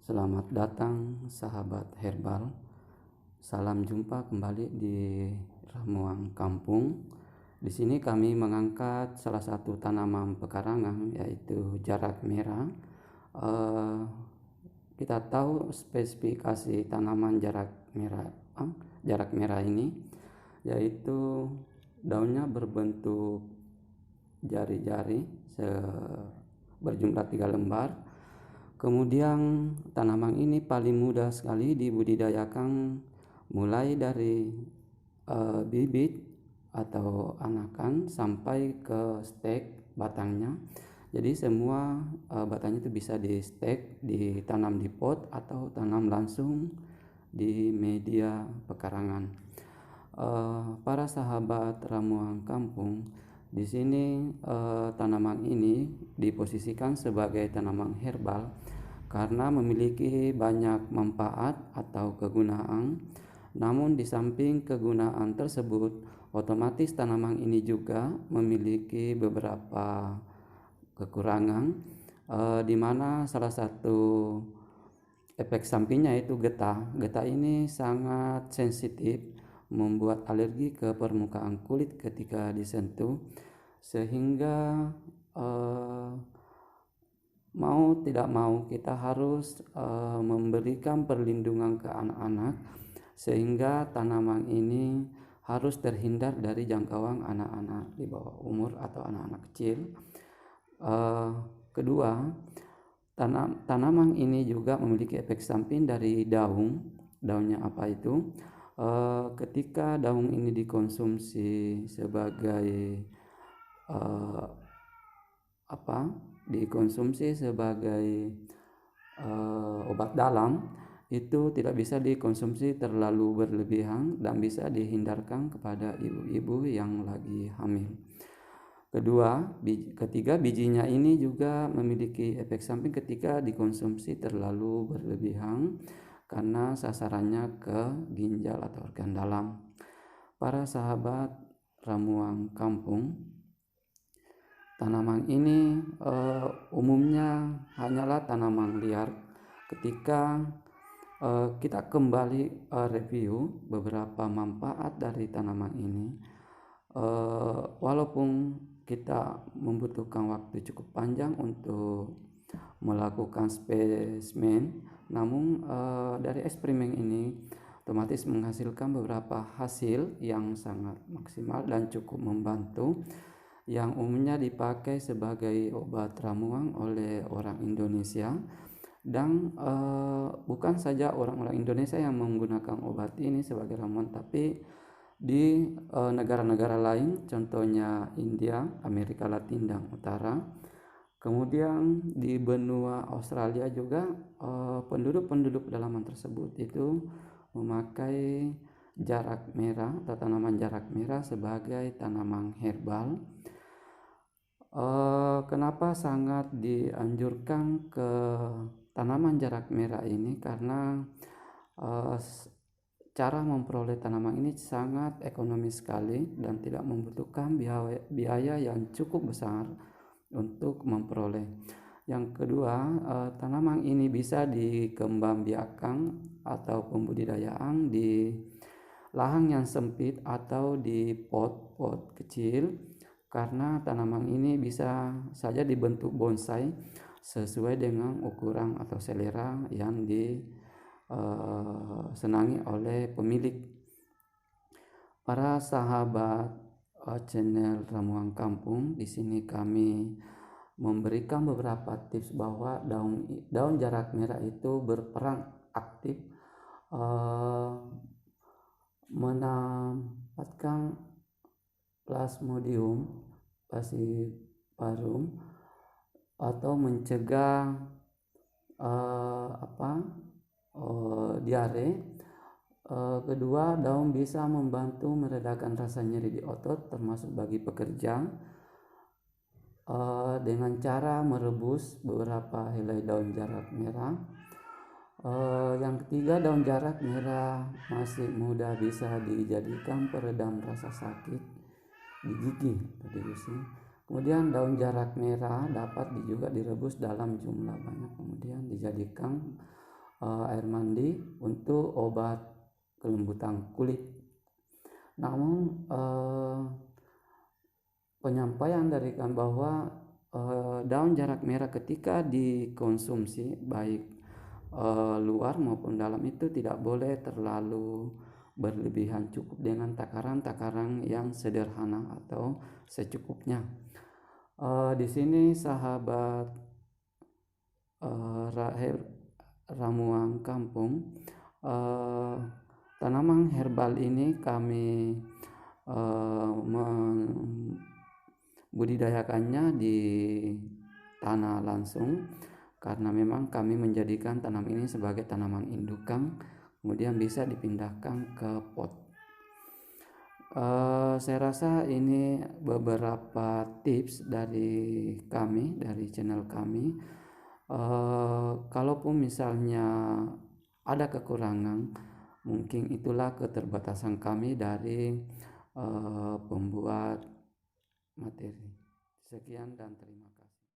Selamat datang sahabat herbal. Salam jumpa kembali di Ramuang Kampung. Di sini kami mengangkat salah satu tanaman pekarangan yaitu jarak merah. Kita tahu spesifikasi tanaman jarak merah ini yaitu daunnya berbentuk jari-jari berjumlah 3 lembar. Kemudian tanaman ini paling mudah sekali dibudidayakan mulai dari bibit atau anakan sampai ke stek batangnya. Jadi semua batangnya itu bisa di stek, ditanam di pot atau tanam langsung di media pekarangan. Para sahabat Ramuang Kampung, di sini tanaman ini diposisikan sebagai tanaman herbal karena memiliki banyak manfaat atau kegunaan. Namun di samping kegunaan tersebut, otomatis tanaman ini juga memiliki beberapa kekurangan, di mana salah satu efek sampingnya itu getah. Getah ini sangat sensitif, membuat alergi ke permukaan kulit ketika disentuh, sehingga mau tidak mau kita harus memberikan perlindungan ke anak-anak, sehingga tanaman ini harus terhindar dari jangkauan anak-anak di bawah umur atau anak-anak kecil. Kedua, tanaman ini juga memiliki efek samping dari daunnya. Apa itu? Ketika daun ini dikonsumsi sebagai obat dalam, itu tidak bisa dikonsumsi terlalu berlebihan dan bisa dihindarkan kepada ibu-ibu yang lagi hamil. Ketiga, bijinya ini juga memiliki efek samping ketika dikonsumsi terlalu berlebihan karena sasarannya ke ginjal atau organ dalam. Para sahabat Ramuang Kampung, tanaman ini umumnya hanyalah tanaman liar. Ketika kita kembali review beberapa manfaat dari tanaman ini, walaupun kita membutuhkan waktu cukup panjang untuk melakukan spesimen, namun dari eksperimen ini otomatis menghasilkan beberapa hasil yang sangat maksimal dan cukup membantu, yang umumnya dipakai sebagai obat ramuan oleh orang Indonesia. Dan bukan saja orang-orang Indonesia yang menggunakan obat ini sebagai ramuan, tapi di negara-negara lain, contohnya India, Amerika Latin dan Utara. Kemudian di benua Australia juga penduduk pedalaman tersebut itu memakai jarak merah atau tanaman jarak merah sebagai tanaman herbal. Kenapa sangat dianjurkan ke tanaman jarak merah ini? Karena cara memperoleh tanaman ini sangat ekonomis sekali dan tidak membutuhkan biaya yang cukup besar untuk memperoleh. Yang kedua, tanaman ini bisa dikembangbiakan atau pembudidayaan di lahan yang sempit atau di pot-pot kecil, karena tanaman ini bisa saja dibentuk bonsai sesuai dengan ukuran atau selera yang disenangi oleh pemilik. Para sahabat channel Ramuang Kampung, di sini kami memberikan beberapa tips bahwa daun jarak merah itu berperan aktif menempatkan Plasmodium falciparum atau mencegah diare. Kedua, daun bisa membantu meredakan rasa nyeri di otot, termasuk bagi pekerja, dengan cara merebus beberapa helai daun jarak merah. Yang ketiga, daun jarak merah masih muda bisa dijadikan peredam rasa sakit di gigi atau di gusi. Kemudian daun jarak merah dapat juga direbus dalam jumlah banyak, kemudian dijadikan air mandi untuk obat kelembutan kulit. Namun penyampaian dari kami bahwa daun jarak merah ketika dikonsumsi baik luar maupun dalam itu tidak boleh terlalu berlebihan, cukup dengan takaran-takaran yang sederhana atau secukupnya. Di sini sahabat ramuan kampung, tanaman herbal ini kami membudidayakannya di tanah langsung, karena memang kami menjadikan tanaman ini sebagai tanaman indukan, kemudian bisa dipindahkan ke pot. Saya rasa ini beberapa tips dari kami, dari channel kami. Kalaupun misalnya ada kekurangan, mungkin itulah keterbatasan kami dari pembuat materi. Sekian dan terima kasih.